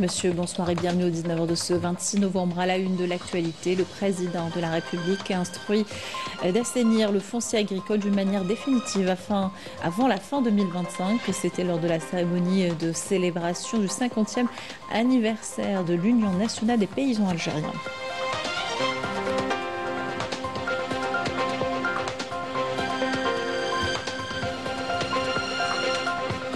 Monsieur, bonsoir et bienvenue au 19h de ce 26 novembre. À la une de l'actualité, le président de la République a instruit d'assainir le foncier agricole d'une manière définitive avant la fin 2025. C'était lors de la cérémonie de célébration du 50e anniversaire de l'Union nationale des paysans algériens.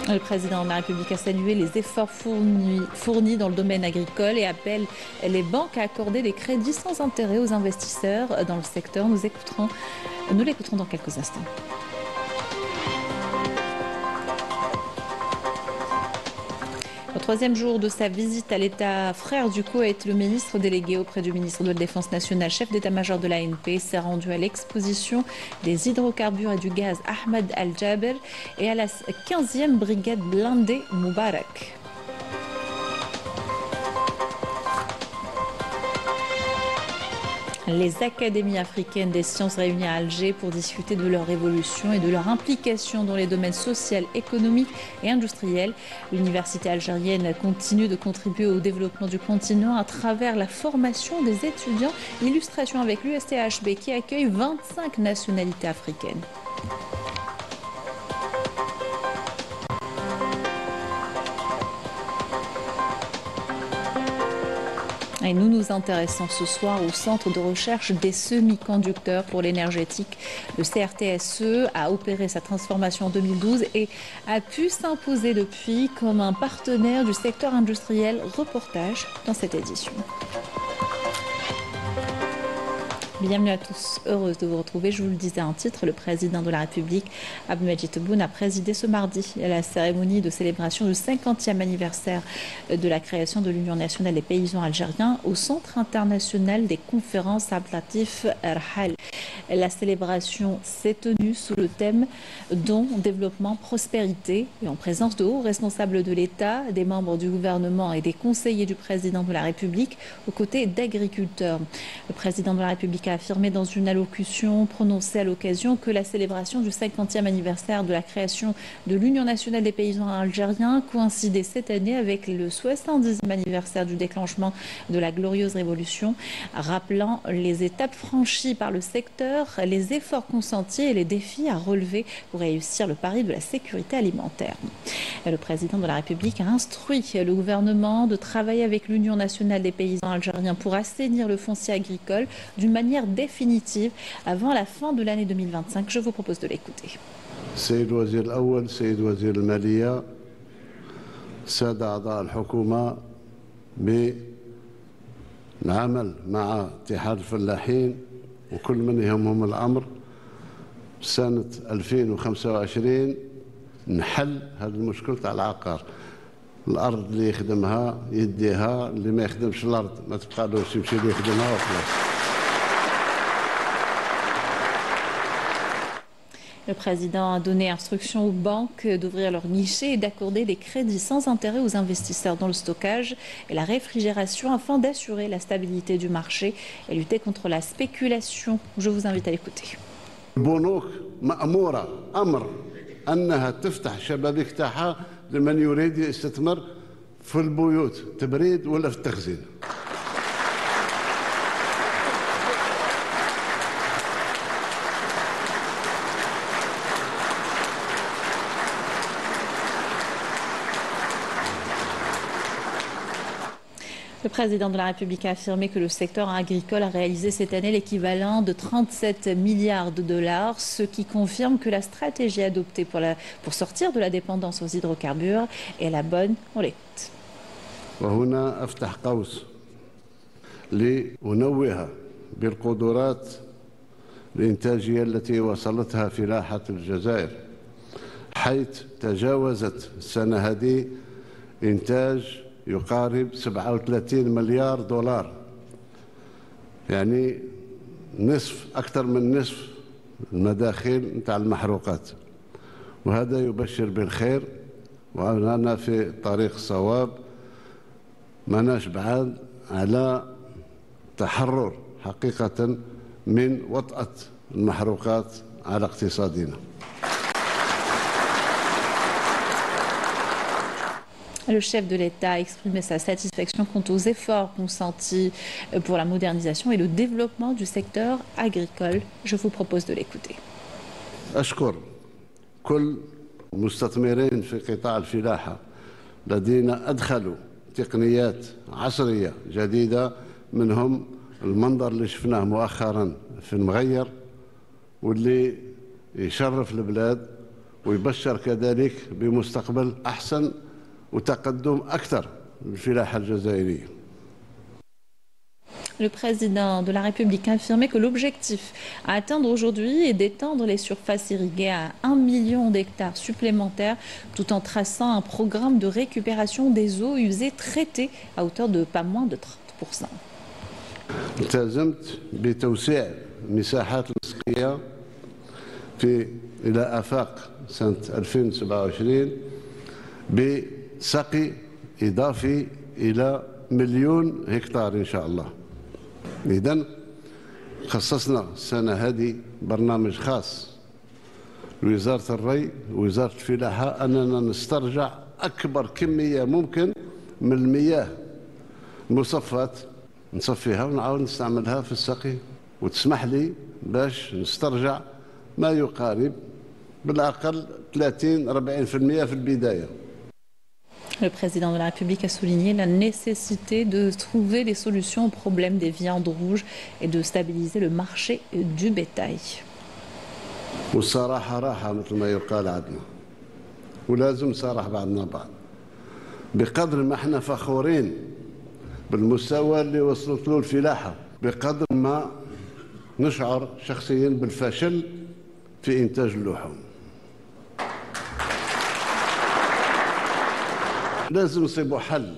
Le président de la République a salué les efforts fournis dans le domaine agricole et appelle les banques à accorder des crédits sans intérêt aux investisseurs dans le secteur. Nous l'écouterons dans quelques instants. Au troisième jour de sa visite à l'État frère du Koweït, le ministre délégué auprès du ministre de la Défense nationale, chef d'état-major de l'ANP, s'est rendu à l'exposition des hydrocarbures et du gaz Ahmed Al-Jaber et à la 15e brigade blindée Moubarak. Les académies africaines des sciences réunies à Alger pour discuter de leur évolution et de leur implication dans les domaines social, économique et industriel. L'université algérienne continue de contribuer au développement du continent à travers la formation des étudiants. Illustration avec l'USTHB qui accueille 25 nationalités africaines. Et nous nous intéressons ce soir au Centre de recherche des semi-conducteurs pour l'énergétique. Le CRTSE a opéré sa transformation en 2012 et a pu s'imposer depuis comme un partenaire du secteur industriel. Reportage dans cette édition. Bienvenue à tous, heureuse de vous retrouver. Je vous le disais en titre, le président de la République, Abdelmadjid Tebboune, a présidé ce mardi la cérémonie de célébration du 50e anniversaire de la création de l'Union nationale des paysans algériens au Centre international des conférences Abdelatif Erhal. La célébration s'est tenue sous le thème don, développement, prospérité et en présence de hauts responsables de l'État, des membres du gouvernement et des conseillers du président de la République aux côtés d'agriculteurs. Le président de la République a affirmé dans une allocution prononcée à l'occasion que la célébration du 50e anniversaire de la création de l'Union nationale des paysans algériens coïncidait cette année avec le 70e anniversaire du déclenchement de la glorieuse révolution, rappelant les étapes franchies par le secteur, les efforts consentis et les défis à relever pour réussir le pari de la sécurité alimentaire. Le président de la République a instruit le gouvernement de travailler avec l'Union nationale des paysans algériens pour assainir le foncier agricole d'une manière définitive avant la fin de l'année 2025. Je vous propose de l'écouter. السيد الوزير الأول، السيد وزير المالية، السادة أعضاء الحكومة، بالعمل مع اتحاد الفلاحين وكل من يهمهم الأمر سنة 2025 نحل هذا المشكل تاع العقار. الأرض اللي يخدمها يديها، اللي ما يخدمش الأرض ما تبقالوش يمشي اللي يخدمها وخلاص. Le président a donné instruction aux banques d'ouvrir leurs guichets et d'accorder des crédits sans intérêt aux investisseurs dans le stockage et la réfrigération afin d'assurer la stabilité du marché et lutter contre la spéculation. Je vous invite à l'écouter. البنوك مأمورة أمر أنها تفتح شبابيك تاعها لمن يريد يستثمر في البيوت تبريد ولا في التخزين. Le président de la République a affirmé que le secteur agricole a réalisé cette année l'équivalent de 37 milliards de dollars, ce qui confirme que la stratégie adoptée pour sortir de la dépendance aux hydrocarbures est la bonne. On l'écoute. وهنا أفتح قوس لأنوه بالقدرات الإنتاجية التي وصلتها فلاحة الجزائر، حيث تجاوزت السنة هذه إنتاج يقارب 37 مليار دولار، يعني نصف، أكثر من نصف المداخيل نتاع المحروقات، وهذا يبشر بالخير وأننا في طريق الصواب، ماناش بعاد على تحرر حقيقة من وطأة المحروقات على اقتصادنا. Le chef de l'État a exprimé sa satisfaction quant aux efforts consentis pour la modernisation et le développement du secteur agricole. Je vous propose de l'écouter. أشكر كل المستثمرين في قطاع الفلاحة الذين أدخلوا تقنيات عصرية جديدة، منهم المنظر اللي شفناه مؤخرا في المغير واللي يشرف البلاد ويبشر كذلك بمستقبل أحسن وتقدم أكثر للفلاحة الجزائرية. Le président de la République a affirmé que l'objectif à atteindre aujourd'hui est d'étendre les surfaces irriguées à 1 million d'hectares supplémentaires tout en traçant un programme de récupération des eaux usées traitées à hauteur de pas moins de 30%. التزمت بتوسيع المساحات السقية إلى آفاق سنة 2027 بسقي إضافي إلى 1,000,000 هكتار إن شاء الله. إذن خصصنا السنة هذه برنامج خاص لوزارة الري ووزارة الفلاحة أننا نسترجع أكبر كمية ممكن من المياه المصفاة، نصفيها ونعاود نستعملها في السقي، وتسمح لي باش نسترجع ما يقارب بالأقل 30-40% في البداية. Le président de la République a souligné la nécessité de trouver des solutions au problème des viandes rouges et de stabiliser le marché du bétail. والصراحة راحة مثل ما يقال عندنا، ولازم نصارح بعضنا بعض. بقدر ما احنا فخورين بالمستوى اللي وصلت له الفلاحة، بقدر ما نشعر شخصيا بالفشل في إنتاج اللحوم. لازم نصيبوا حل.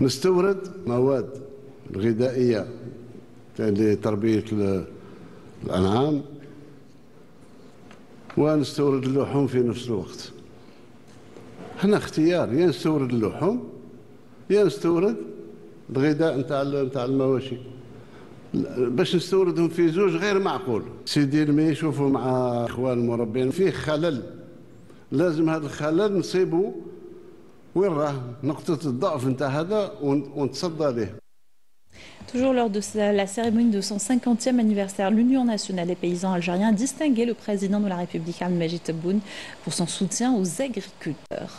نستورد مواد غذائية لتربية الأنعام ونستورد اللحوم في نفس الوقت. احنا اختيار يا نستورد اللحوم يا نستورد الغذاء نتاع المواشي. باش نستوردهم في زوج غير معقول. سيدي لما يشوفوا مع اخوان المربين فيه خلل، لازم هذا الخلل نصيبه وين راه نقطة الضعف نتاع هذا ونتصدى له. Toujours lors de la cérémonie de son 50e anniversaire, l'Union nationale des paysans algériens a distingué le président de la République Abdelmadjid Tebboune pour son soutien aux agriculteurs.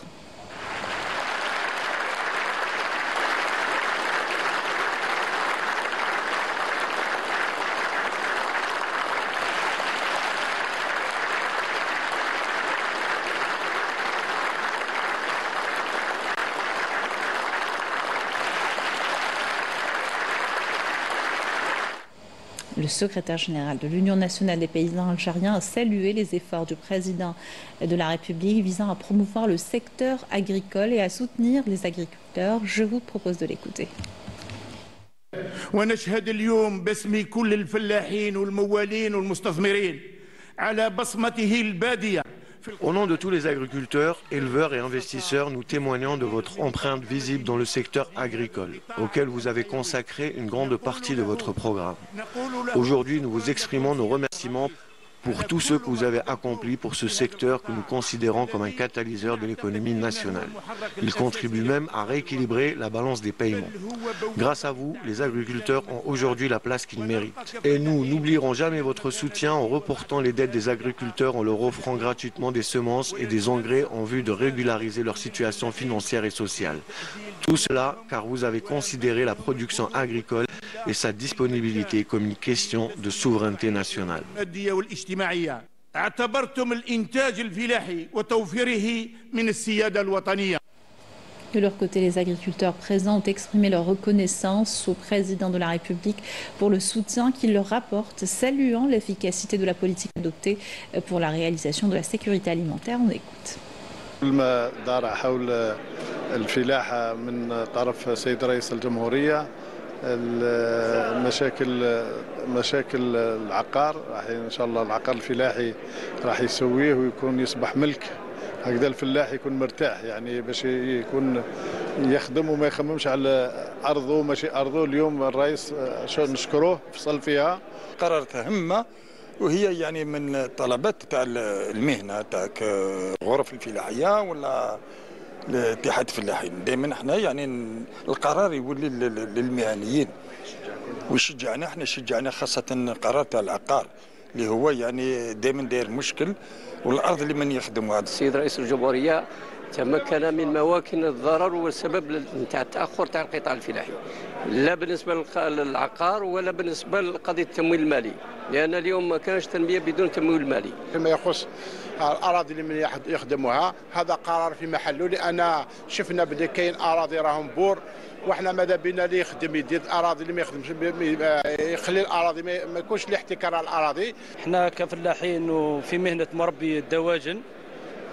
Le secrétaire général de l'Union nationale des paysans algériens a salué les efforts du président de la République visant à promouvoir le secteur agricole et à soutenir les agriculteurs. Je vous propose de l'écouter. ونشهد اليوم باسم كل الفلاحين والموالين والمستثمرين على بصمته البادية. Au nom de tous les agriculteurs, éleveurs et investisseurs, nous témoignons de votre empreinte visible dans le secteur agricole, auquel vous avez consacré une grande partie de votre programme. Aujourd'hui, nous vous exprimons nos remerciements pour tout ce que vous avez accompli pour ce secteur que nous considérons comme un catalyseur de l'économie nationale. Il contribue même à rééquilibrer la balance des paiements. Grâce à vous, les agriculteurs ont aujourd'hui la place qu'ils méritent. Et nous n'oublierons jamais votre soutien en reportant les dettes des agriculteurs en leur offrant gratuitement des semences et des engrais en vue de régulariser leur situation financière et sociale. Tout cela car vous avez considéré la production agricole et sa disponibilité comme une question de souveraineté nationale. De leur côté, les agriculteurs présents ont exprimé leur reconnaissance au président de la République pour le soutien qu'il leur apporte, saluant l'efficacité de la politique adoptée pour la réalisation de la sécurité alimentaire. On écoute. ما دار حول الفلاحة من طرف سيد رئيس الجمهورية، مشاكل العقار راح ان شاء الله العقار الفلاحي راح يسويه ويكون يصبح ملك، هكذا الفلاح يكون مرتاح يعني باش يكون يخدم وما يخممش على ارضه ماشي ارضه. اليوم الرئيس نشكروه فصل فيها، قررت همه وهي يعني من الطلبات تاع المهنه تاع غرف الفلاحيه ولا الاتحاد الفلاحين. دائما احنا يعني القرار يولي للمهنيين، ويشجعنا احنا شجعنا خاصه قرار تاع العقار اللي هو يعني دائما داير مشكل، والارض اللي من يخدموا. السيد رئيس الجمهوريه تمكن من مواكن الضرر والسبب نتاع التاخر تاع القطاع الفلاحي، لا بالنسبه للعقار ولا بالنسبه لقضيه التمويل المالي، لان اليوم ما كانش تنميه بدون تمويل مالي. فيما يخص الاراضي اللي من يخدموها هذا قرار في محله، لان شفنا بلي كاين اراضي راهم بور، وحنا ماذا بينا اللي يخدم يدير الاراضي، اللي ما يخدمش يخلي الاراضي ما يكونش الاحتكار على الاراضي. احنا كفلاحين وفي مهنه مربي الدواجن،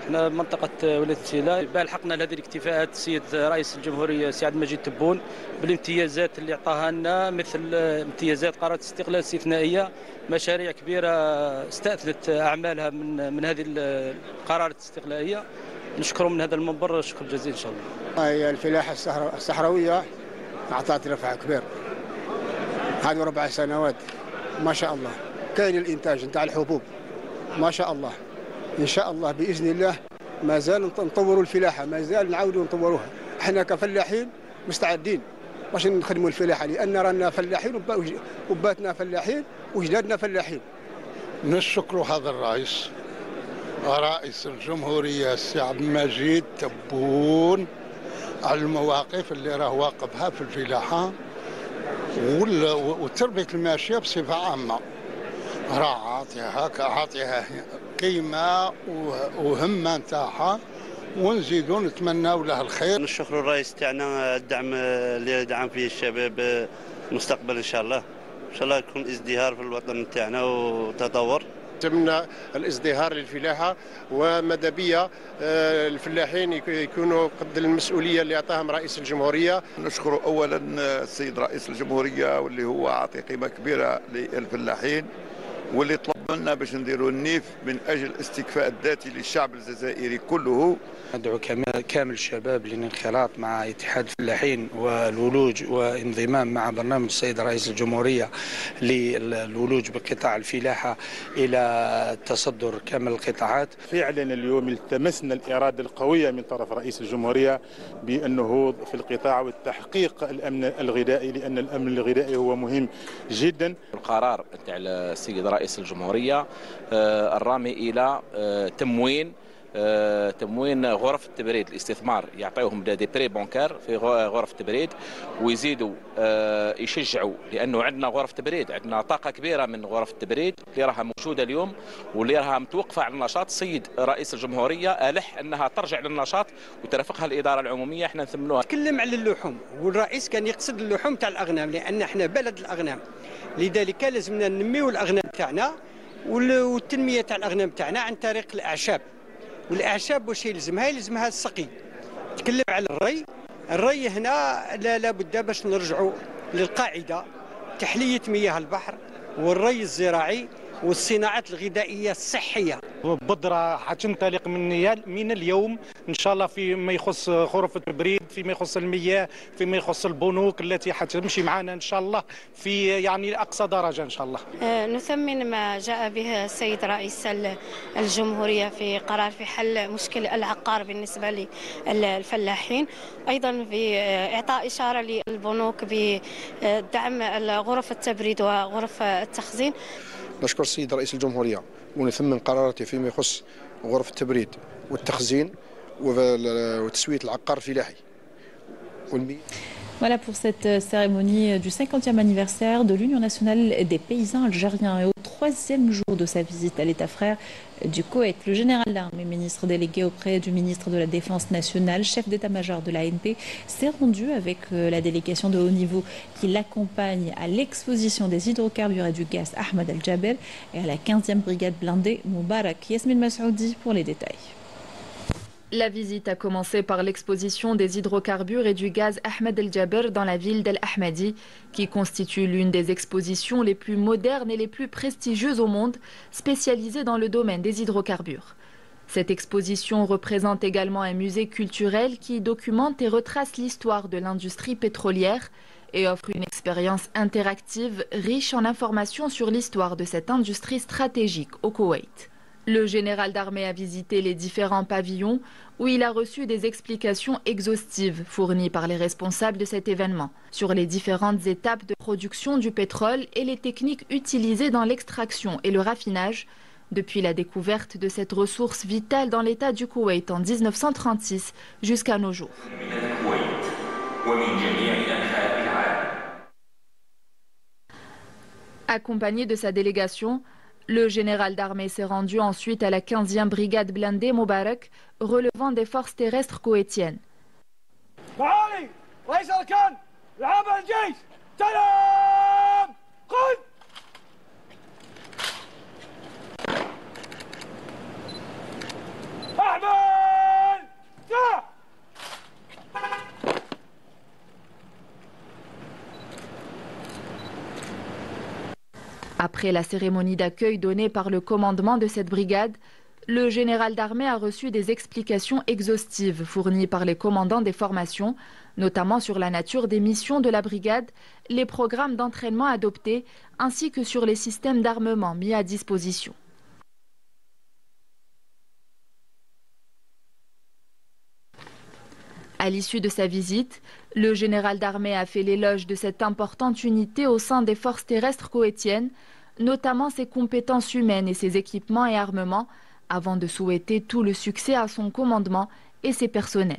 احنا منطقه ولايه سيلا لحقنا لهذه الاكتفاءات السيد رئيس الجمهوريه سي عبد المجيد تبون بالامتيازات اللي عطاها لنا، مثل امتيازات قرارات استقلال استثنائيه، مشاريع كبيره استأثلت اعمالها من هذه القرارات الاستقلاليه. نشكرهم من هذا المنبر شكر جزيل ان شاء الله. هي الفلاحه الصحراويه اعطت رفع كبير هذه 4 سنوات ما شاء الله. كاين الانتاج نتاع الحبوب ما شاء الله، ان شاء الله باذن الله ما زال نطوروا الفلاحه، ما زال نعاودوا نطوروها. احنا كفلاحين مستعدين باش نخدموا الفلاحه، لان رانا فلاحين وباتنا فلاحين وجدادنا فلاحين. نشكروا هذا الرئيس، رئيس الجمهوريه السي عبد المجيد تبون، على المواقف اللي راه واقفها في الفلاحه وتربيه الماشيه بصفه عامه. راه عاطيها قيمه وهمه نتاعها، ونزيدوا نتمناو له الخير. نشكروا الرئيس تاعنا الدعم اللي دعم فيه الشباب المستقبل ان شاء الله. ان شاء الله يكون ازدهار في الوطن تاعنا وتطور. تمنى الازدهار للفلاحه، وماذا بيا الفلاحين يكونوا قد المسؤوليه اللي اعطاهم رئيس الجمهوريه. نشكر اولا السيد رئيس الجمهوريه واللي هو عاطي قيمه كبيره للفلاحين، واللي طلب لنا باش نديروا النيف من اجل الاستكفاء الذاتي للشعب الجزائري كله. ندعو كامل الشباب للانخراط مع اتحاد الفلاحين والولوج وانضمام مع برنامج السيد رئيس الجمهورية للولوج بقطاع الفلاحة إلى تصدر كامل القطاعات. فعلا اليوم التمسنا الإرادة القوية من طرف رئيس الجمهورية بالنهوض في القطاع والتحقيق الأمن الغذائي، لأن الأمن الغذائي هو مهم جدا. القرار تاع السيد رئيس الجمهورية الرامي إلى تموين غرف التبريد الاستثمار، يعطيوهم دي بري بانكار في غرف التبريد، ويزيدوا يشجعوا، لانه عندنا غرف تبريد، عندنا طاقه كبيره من غرف التبريد اللي راها موجوده اليوم واللي راها متوقفه على النشاط. السيد رئيس الجمهوريه الح انها ترجع للنشاط وترافقها الاداره العموميه. احنا نثمنوها. تكلم على اللحوم، والرئيس كان يقصد اللحوم تاع الاغنام، لان احنا بلد الاغنام، لذلك لازمنا ننميو الاغنام تاعنا والتنميه تاع الاغنام تاعنا عن طريق الاعشاب. والاعشاب واش يلزمها السقي. تكلم على الري هنا لا بد باش نرجعوا للقاعده تحليه مياه البحر والري الزراعي والصناعات الغذائيه الصحيه. بودرة حتنطلق من اليوم ان شاء الله فيما يخص غرف التبريد، فيما يخص المياه، فيما يخص البنوك التي حتمشي معنا ان شاء الله في يعني اقصى درجه ان شااء الله. نثمن ما جاء به السيد رئيس الجمهوريه في قرار في حل مشكل العقار بالنسبه للفلاحين، ايضا في اعطاء اشاره للبنوك بدعم غرف التبريد وغرف التخزين. نشكر السيد رئيس الجمهورية ونثمن قراراته فيما يخص غرف التبريد والتخزين وتسوية العقار الفلاحي. Voilà pour cette cérémonie du 50e anniversaire de l'Union nationale des paysans algériens. Et au 3e jour de sa visite à l'État frère du Koweït, le général d'armée, ministre délégué auprès du ministre de la Défense nationale, chef d'état-major de l'ANP, s'est rendu avec la délégation de haut niveau qui l'accompagne à l'exposition des hydrocarbures et du gaz Ahmed El-Jaber et à la 15e brigade blindée Moubarak. Yasmine Massoudi pour les détails. La visite a commencé par l'exposition des hydrocarbures et du gaz Ahmed El-Jaber dans la ville d'El Ahmadi, qui constitue l'une des expositions les plus modernes et les plus prestigieuses au monde, spécialisée dans le domaine des hydrocarbures. Cette exposition représente également un musée culturel qui documente et retrace l'histoire de l'industrie pétrolière et offre une expérience interactive riche en informations sur l'histoire de cette industrie stratégique au Koweït. Le général d'armée a visité les différents pavillons où il a reçu des explications exhaustives fournies par les responsables de cet événement sur les différentes étapes de production du pétrole et les techniques utilisées dans l'extraction et le raffinage depuis la découverte de cette ressource vitale dans l'État du Koweït en 1936 jusqu'à nos jours. Accompagné de sa délégation, le général d'armée s'est rendu ensuite à la 15e brigade blindée Moubarak, relevant des forces terrestres koweïtiennes. Après la cérémonie d'accueil donnée par le commandement de cette brigade, le général d'armée a reçu des explications exhaustives fournies par les commandants des formations, notamment sur la nature des missions de la brigade, les programmes d'entraînement adoptés, ainsi que sur les systèmes d'armement mis à disposition. À l'issue de sa visite, le général d'armée a fait l'éloge de cette importante unité au sein des forces terrestres koweïtiennes, notamment ses compétences humaines et ses équipements et armements, avant de souhaiter tout le succès à son commandement et ses personnels.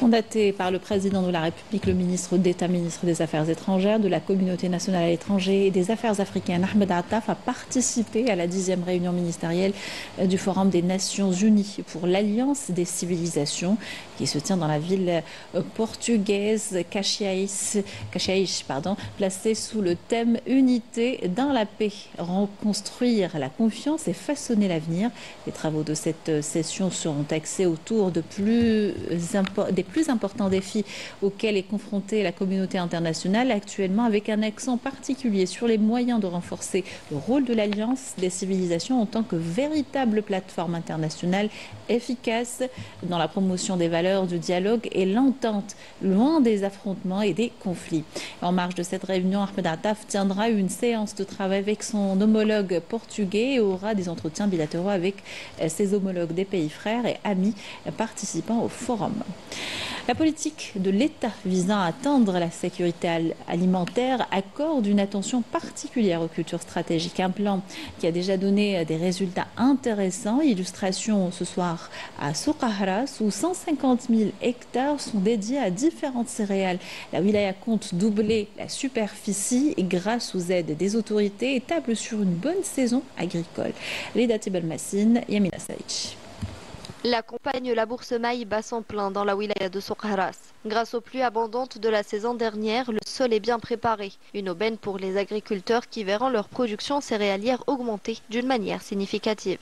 Mandaté par le président de la République, le ministre d'État, ministre des Affaires étrangères, de la communauté nationale à l'étranger et des Affaires africaines, Ahmed Attaf, a participé à la 10e réunion ministérielle du Forum des Nations Unies pour l'Alliance des civilisations qui se tient dans la ville portugaise Cascais, placée sous le thème « Unité dans la paix, reconstruire la confiance et façonner l'avenir ». Les travaux de cette session seront axés autour des plus importants défis auxquels est confrontée la communauté internationale actuellement, avec un accent particulier sur les moyens de renforcer le rôle de l'Alliance des civilisations en tant que véritable plateforme internationale efficace dans la promotion des valeurs du dialogue et l'entente, loin des affrontements et des conflits. En marge de cette réunion, Ahmed Attaf tiendra une séance de travail avec son homologue portugais et aura des entretiens bilatéraux avec ses homologues des pays frères et amis participant au forum. La politique de l'État visant à atteindre la sécurité alimentaire accorde une attention particulière aux cultures stratégiques. Un plan qui a déjà donné des résultats intéressants. Illustration ce soir à Soukahras, où 150 000 hectares sont dédiés à différentes céréales. La wilaya compte doubler la superficie et grâce aux aides des autorités et table sur une bonne saison agricole. Leda Tibelmassine, Yamina Saïch. La campagne Labour Semaille bat son plein dans la wilaya de Soukahras. Grâce aux pluies abondantes de la saison dernière, le sol est bien préparé. Une aubaine pour les agriculteurs qui verront leur production céréalière augmenter d'une manière significative.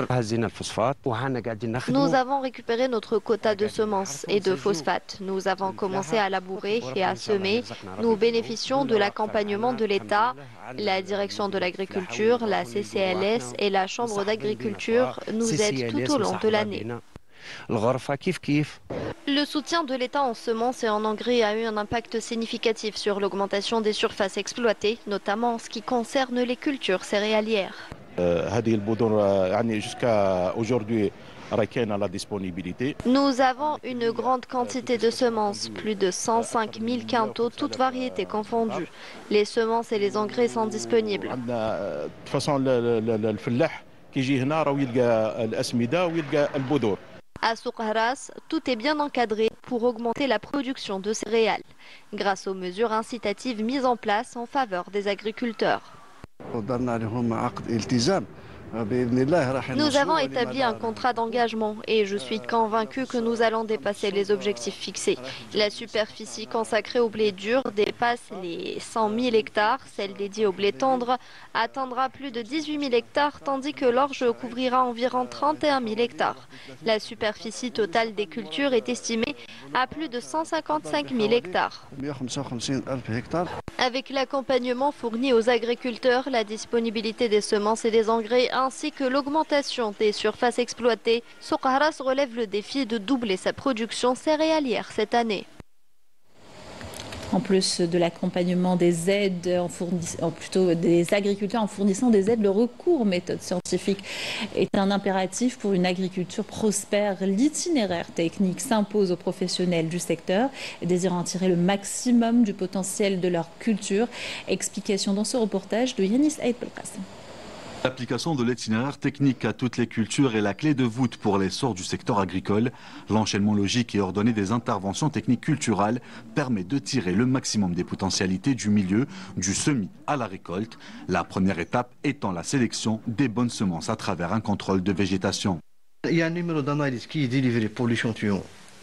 Nous avons récupéré notre quota de semences et de phosphates. Nous avons commencé à labourer et à semer. Nous bénéficions de l'accompagnement de l'État, la direction de l'agriculture, la CCLS et la Chambre d'agriculture nous aident tout au long de l'année. Le soutien de l'État en semences et en engrais a eu un impact significatif sur l'augmentation des surfaces exploitées, notamment en ce qui concerne les cultures céréalières. Jusqu'à aujourd'hui, nous avons une grande quantité de semences, plus de 105 000 quintaux, toutes variétés confondues. Les semences et les engrais sont disponibles. À Soukahras, tout est bien encadré pour augmenter la production de céréales, grâce aux mesures incitatives mises en place en faveur des agriculteurs. Nous avons établi un contrat d'engagement et je suis convaincu que nous allons dépasser les objectifs fixés. La superficie consacrée au blé dur dépasse les 100 000 hectares. Celle dédiée au blé tendre atteindra plus de 18 000 hectares, tandis que l'orge couvrira environ 31 000 hectares. La superficie totale des cultures est estimée à plus de 155 000 hectares. Avec l'accompagnement fourni aux agriculteurs, la disponibilité des semences et des engrais ainsi que l'augmentation des surfaces exploitées, Souk-Ahras relève le défi de doubler sa production céréalière cette année. En plus de l'accompagnement des aides, plutôt des agriculteurs en fournissant des aides, le recours aux méthodes scientifiques est un impératif pour une agriculture prospère. L'itinéraire technique s'impose aux professionnels du secteur, désirant tirer le maximum du potentiel de leur culture. Explication dans ce reportage de Yanis Aïd Belkacem. L'application de l'itinéraire technique à toutes les cultures est la clé de voûte pour l'essor du secteur agricole. L'enchaînement logique et ordonné des interventions techniques culturelles permet de tirer le maximum des potentialités du milieu, du semis à la récolte. La première étape étant la sélection des bonnes semences à travers un contrôle de végétation. Il y a un numéro d'analyse qui est délivré pour l'échantillon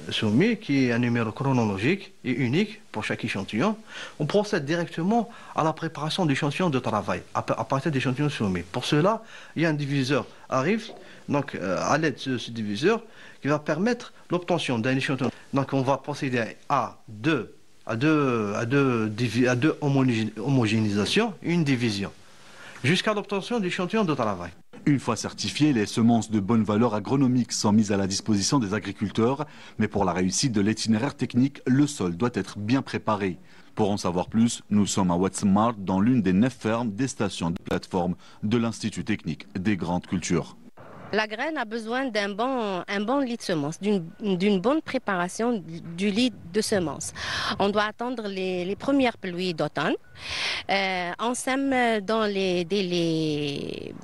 soumis, qui est un numéro chronologique et unique pour chaque échantillon. On procède directement à la préparation d'échantillons de travail à partir d'échantillons soumis. Pour cela, il y a un diviseur arrive, donc à l'aide de ce diviseur, qui va permettre l'obtention d'un échantillon. Donc on va procéder à deux homogénéisations et une division, jusqu'à l'obtention d'échantillons de travail. Une fois certifiées, les semences de bonne valeur agronomique sont mises à la disposition des agriculteurs. Mais pour la réussite de l'itinéraire technique, le sol doit être bien préparé. Pour en savoir plus, nous sommes à Ouatsemar, dans l'une des 9 fermes des stations de plateforme de l'Institut technique des grandes cultures. La graine a besoin d'un bon lit de semences, d'une bonne préparation du lit de semences. On doit attendre les premières pluies d'automne. On sème dans les délais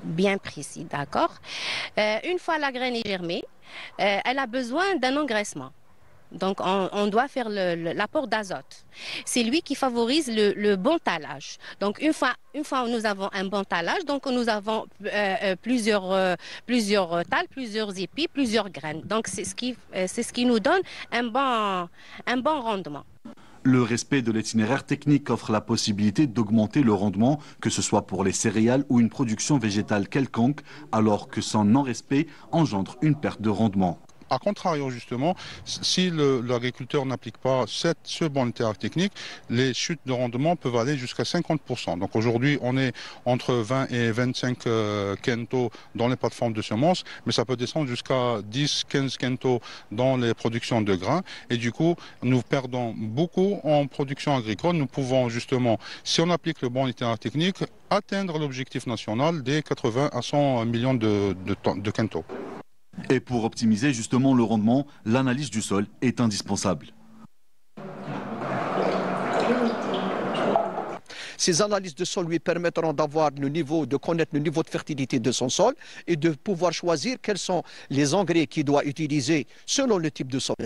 bien précis, d'accord. Une fois la graine est germée, elle a besoin d'un engraissement. Donc on doit faire l'apport d'azote. C'est lui qui favorise le bon talage. Donc une fois nous avons un bon talage, donc nous avons plusieurs tales, plusieurs épis, plusieurs graines. Donc c'est ce qui nous donne un bon rendement. Le respect de l'itinéraire technique offre la possibilité d'augmenter le rendement, que ce soit pour les céréales ou une production végétale quelconque, alors que son non-respect engendre une perte de rendement. A contrario, justement, si l'agriculteur n'applique pas ce bon itinéraire technique, les chutes de rendement peuvent aller jusqu'à 50%. Donc aujourd'hui, on est entre 20 et 25 quintaux dans les plateformes de semences, mais ça peut descendre jusqu'à 10-15 quintaux dans les productions de grains. Et du coup, nous perdons beaucoup en production agricole. Nous pouvons justement, si on applique le bon itinéraire technique, atteindre l'objectif national des 80 à 100 millions de quintaux. Et pour optimiser justement le rendement, l'analyse du sol est indispensable. Ces analyses de sol lui permettront de connaître le niveau de fertilité de son sol et de pouvoir choisir quels sont les engrais qu'il doit utiliser selon le type de sol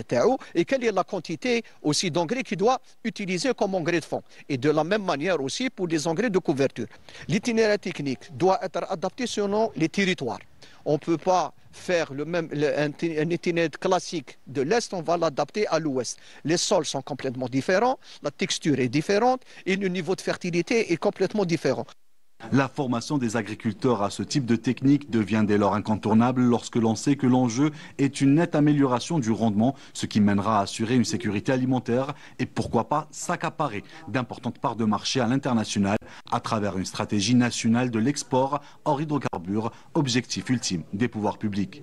et quelle est la quantité aussi d'engrais qu'il doit utiliser comme engrais de fond. Et de la même manière aussi pour les engrais de couverture. L'itinéraire technique doit être adapté selon les territoires. On ne peut pas faire un itinéraire classique de l'Est, on va l'adapter à l'Ouest. Les sols sont complètement différents, la texture est différente et le niveau de fertilité est complètement différent. La formation des agriculteurs à ce type de technique devient dès lors incontournable lorsque l'on sait que l'enjeu est une nette amélioration du rendement, ce qui mènera à assurer une sécurité alimentaire et pourquoi pas s'accaparer d'importantes parts de marché à l'international à travers une stratégie nationale de l'export hors hydrocarbures, objectif ultime des pouvoirs publics.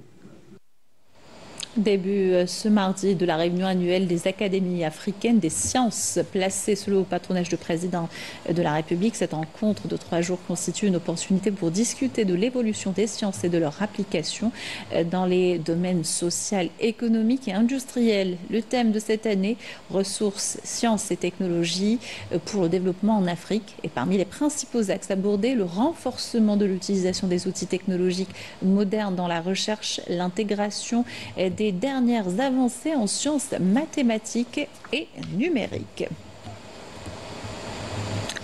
Début ce mardi de la réunion annuelle des académies africaines des sciences placée sous le patronage du président de la République. Cette rencontre de 3 jours constitue une opportunité pour discuter de l'évolution des sciences et de leur application dans les domaines social, économique et industriel. Le thème de cette année, ressources, sciences et technologies pour le développement en Afrique. Et parmi les principaux axes abordés, le renforcement de l'utilisation des outils technologiques modernes dans la recherche, l'intégration des dernières avancées en sciences mathématiques et numériques.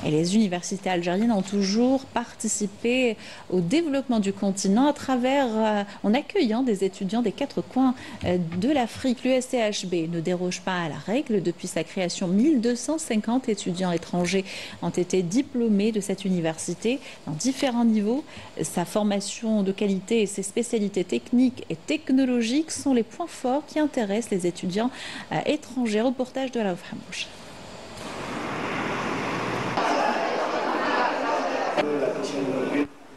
Et les universités algériennes ont toujours participé au développement du continent en accueillant des étudiants des 4 coins de l'Afrique. L'USTHB ne déroge pas à la règle. Depuis sa création, 1250 étudiants étrangers ont été diplômés de cette université dans différents niveaux. Sa formation de qualité et ses spécialités techniques et technologiques sont les points forts qui intéressent les étudiants étrangers. Reportage de Raouf Hamouche.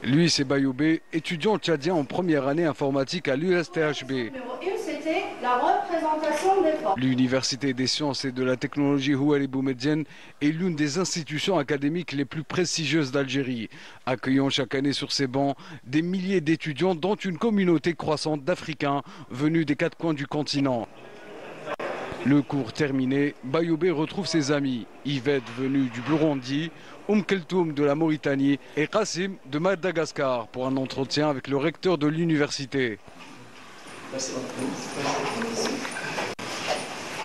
Lui, c'est Bayoubé, étudiant tchadien en première année informatique à l'USTHB. C'était la représentation des forces. L'Université des sciences et de la technologie Houari Boumediene est l'une des institutions académiques les plus prestigieuses d'Algérie, accueillant chaque année sur ses bancs des milliers d'étudiants, dont une communauté croissante d'Africains venus des 4 coins du continent. Le cours terminé, Bayoubé retrouve ses amis, Yvette venue du Burundi, Keltoum de la Mauritanie et Kassim de Madagascar pour un entretien avec le recteur de l'université.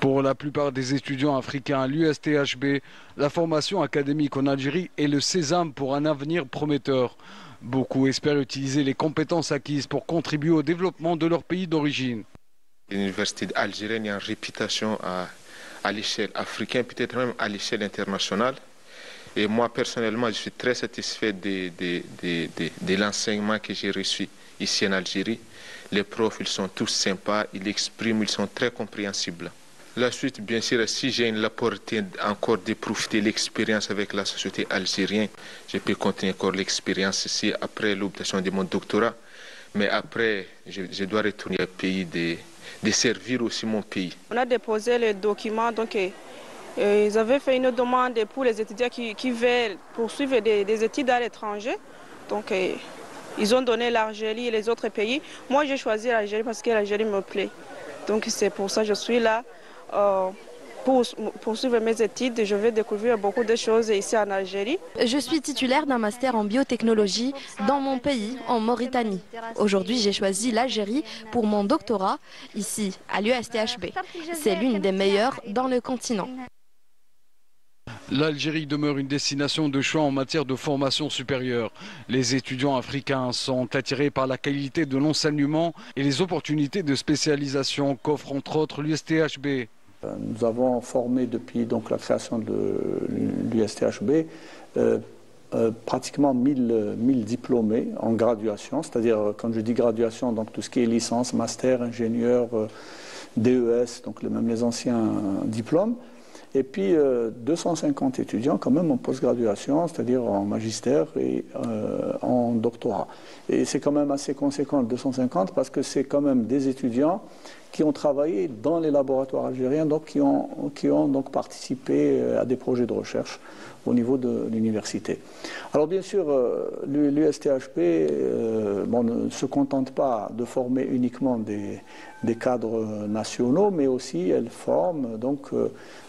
Pour la plupart des étudiants africains à l'USTHB, la formation académique en Algérie est le sésame pour un avenir prometteur. Beaucoup espèrent utiliser les compétences acquises pour contribuer au développement de leur pays d'origine. L'université algérienne a une réputation à l'échelle africaine, peut-être même à l'échelle internationale. Et moi, personnellement, je suis très satisfait de l'enseignement que j'ai reçu ici en Algérie. Les profs, ils sont tous sympas, ils expriment, ils sont très compréhensibles. La suite, bien sûr, si j'ai l'opportunité encore de profiter de l'expérience avec la société algérienne, je peux continuer encore l'expérience ici après l'obtention de mon doctorat. Mais après, je dois retourner au pays de servir aussi mon pays. On a déposé les documents, donc ils avaient fait une demande pour les étudiants qui veulent poursuivre des études à l'étranger. Donc ils ont donné l'Algérie et les autres pays. Moi j'ai choisi l'Algérie parce que l'Algérie me plaît. Donc c'est pour ça que je suis là pour poursuivre mes études. Je vais découvrir beaucoup de choses ici en Algérie. Je suis titulaire d'un master en biotechnologie dans mon pays, en Mauritanie. Aujourd'hui, j'ai choisi l'Algérie pour mon doctorat, ici, à l'USTHB. C'est l'une des meilleures dans le continent. L'Algérie demeure une destination de choix en matière de formation supérieure. Les étudiants africains sont attirés par la qualité de l'enseignement et les opportunités de spécialisation qu'offre entre autres l'USTHB. Nous avons formé depuis donc, la création de l'USTHB pratiquement 1000 diplômés en graduation, c'est-à-dire quand je dis graduation, donc tout ce qui est licence, master, ingénieur, DES, donc même les anciens diplômes. Et puis 250 étudiants quand même en post-graduation, c'est-à-dire en magistère et en doctorat. Et c'est quand même assez conséquent, 250, parce que c'est quand même des étudiants qui ont travaillé dans les laboratoires algériens, donc qui ont donc participé à des projets de recherche au niveau de l'université. Alors bien sûr, l'USTHB ne se contente pas de former uniquement des cadres nationaux, mais aussi elle forme donc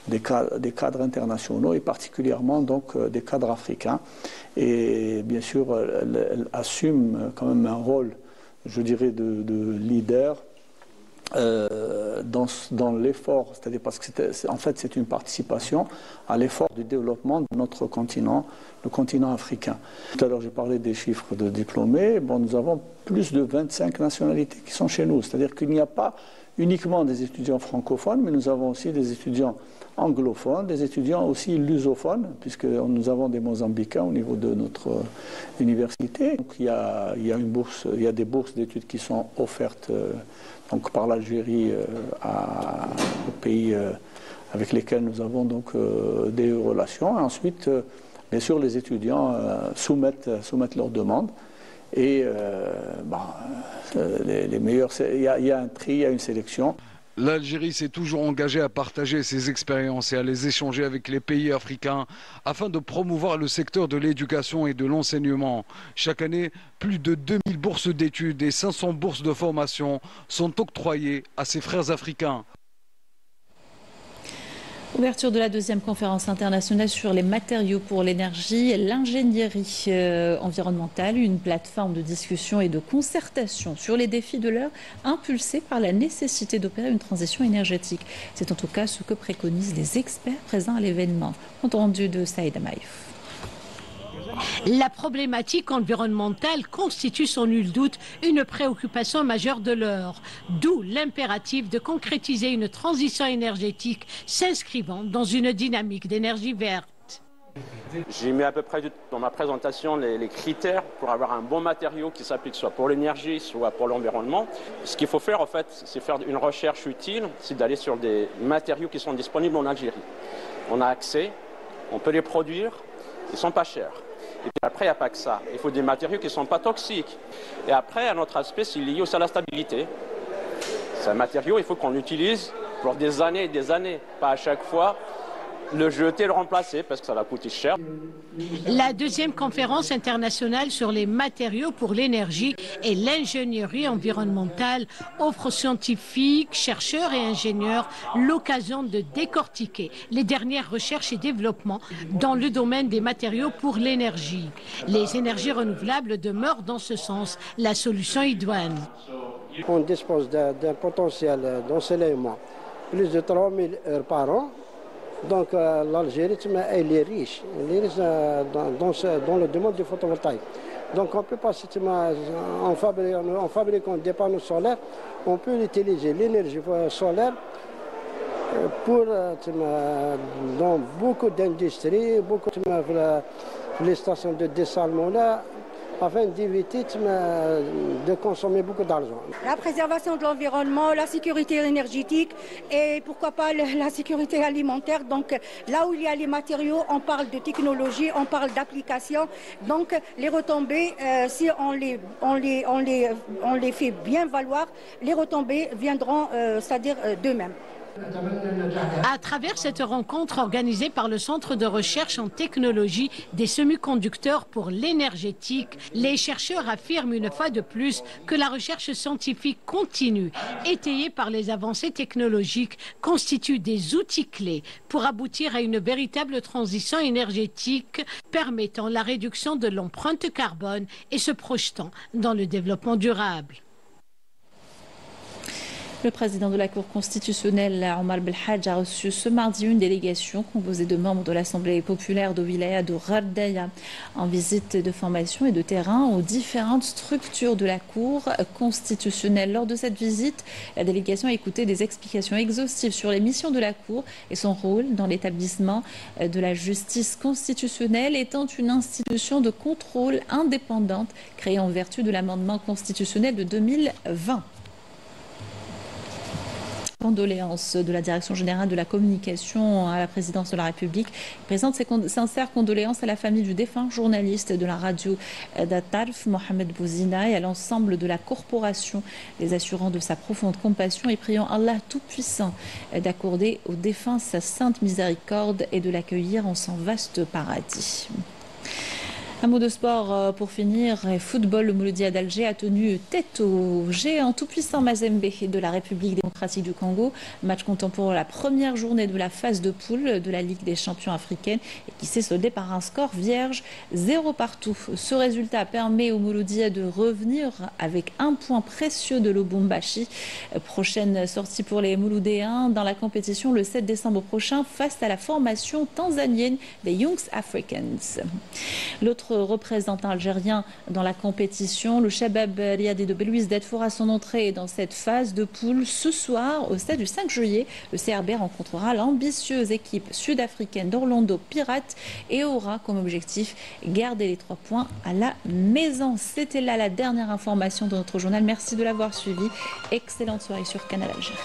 des cadres internationaux et particulièrement donc des cadres africains. Et bien sûr, elle assume quand même un rôle, je dirais, de leader dans l'effort, c'est-à-dire parce que en fait c'est une participation à l'effort du développement de notre continent, le continent africain. Tout à l'heure j'ai parlé des chiffres de diplômés. Nous avons plus de 25 nationalités qui sont chez nous, c'est-à-dire qu'il n'y a pas uniquement des étudiants francophones, mais nous avons aussi des étudiants anglophones, des étudiants aussi lusophones, puisque nous avons des Mozambicains au niveau de notre université. Donc, il y a des bourses d'études qui sont offertes donc, par l'Algérie aux pays avec lesquels nous avons donc des relations. Et ensuite, bien sûr, les étudiants soumettent leurs demandes. Et les meilleurs, il y a un tri, il y a une sélection. L'Algérie s'est toujours engagée à partager ses expériences et à les échanger avec les pays africains afin de promouvoir le secteur de l'éducation et de l'enseignement. Chaque année, plus de 2000 bourses d'études et 500 bourses de formation sont octroyées à ses frères africains. Ouverture de la deuxième conférence internationale sur les matériaux pour l'énergie et l'ingénierie environnementale, une plateforme de discussion et de concertation sur les défis de l'heure, impulsée par la nécessité d'opérer une transition énergétique. C'est en tout cas ce que préconisent les experts présents à l'événement. Compte rendu de Saïd Amaïf. La problématique environnementale constitue sans nul doute une préoccupation majeure de l'heure, d'où l'impératif de concrétiser une transition énergétique s'inscrivant dans une dynamique d'énergie verte. J'ai mis à peu près dans ma présentation les critères pour avoir un bon matériau qui s'applique soit pour l'énergie, soit pour l'environnement. Ce qu'il faut faire en fait, c'est faire une recherche utile, c'est d'aller sur des matériaux qui sont disponibles en Algérie. On a accès, on peut les produire, ils ne sont pas chers. Et puis après, il n'y a pas que ça. Il faut des matériaux qui ne sont pas toxiques. Et après, un autre aspect, c'est lié aussi à la stabilité. C'est un matériau, il faut qu'on l'utilise pour des années et des années, pas à chaque fois le jeter, le remplacer, parce que ça va coûter cher. La deuxième conférence internationale sur les matériaux pour l'énergie et l'ingénierie environnementale offre aux scientifiques, chercheurs et ingénieurs l'occasion de décortiquer les dernières recherches et développements dans le domaine des matériaux pour l'énergie. Les énergies renouvelables demeurent dans ce sens la solution idoine. On dispose d'un potentiel d'ensoleillement plus de 3000 heures par an. Donc l'Algérie, elle est riche dans le domaine du photovoltaïque. Donc on peut pas, en fabriquant des panneaux solaires, on peut utiliser l'énergie solaire pour dans beaucoup d'industries, beaucoup les stations de dessalement là, afin d'éviter de consommer beaucoup d'argent. La préservation de l'environnement, la sécurité énergétique et pourquoi pas la sécurité alimentaire. Donc là où il y a les matériaux, on parle de technologie, on parle d'application. Donc les retombées, si on les fait bien valoir, les retombées viendront, c'est-à-dire d'eux-mêmes. À travers cette rencontre organisée par le Centre de recherche en technologie des semi-conducteurs pour l'énergétique, les chercheurs affirment une fois de plus que la recherche scientifique continue, étayée par les avancées technologiques, constitue des outils clés pour aboutir à une véritable transition énergétique permettant la réduction de l'empreinte carbone et se projetant dans le développement durable. Le président de la Cour constitutionnelle, Omar Belhadj, a reçu ce mardi une délégation composée de membres de l'Assemblée populaire de Wilaya de Ghardaya en visite de formation et de terrain aux différentes structures de la Cour constitutionnelle. Lors de cette visite, la délégation a écouté des explications exhaustives sur les missions de la Cour et son rôle dans l'établissement de la justice constitutionnelle étant une institution de contrôle indépendante créée en vertu de l'amendement constitutionnel de 2020. Condoléances de la Direction générale de la communication à la présidence de la République. Il présente ses sincères condoléances à la famille du défunt journaliste de la radio d'Atarf, Mohamed Bouzina, et à l'ensemble de la corporation, les assurant de sa profonde compassion et priant Allah Tout-Puissant d'accorder aux défunts sa sainte miséricorde et de l'accueillir en son vaste paradis. Un mot de sport pour finir. Football, le Mouloudia d'Alger a tenu tête au géant tout-puissant Mazembe de la République démocratique du Congo. Match comptant pour la première journée de la phase de poule de la Ligue des champions africaine et qui s'est soldé par un score vierge 0 partout. Ce résultat permet au Mouloudia de revenir avec un point précieux de Lubumbashi. Prochaine sortie pour les Mouloudéens dans la compétition le 7 décembre prochain face à la formation tanzanienne des Young Africans. L'autre représentant algérien dans la compétition, le Shabab Riadi de Belouizdad fera son entrée dans cette phase de poule ce soir au stade du 5 juillet. Le CRB rencontrera l'ambitieuse équipe sud-africaine d'Orlando Pirates et aura comme objectif garder les 3 points à la maison. C'était là la dernière information de notre journal. Merci de l'avoir suivi. Excellente soirée sur Canal Algérie.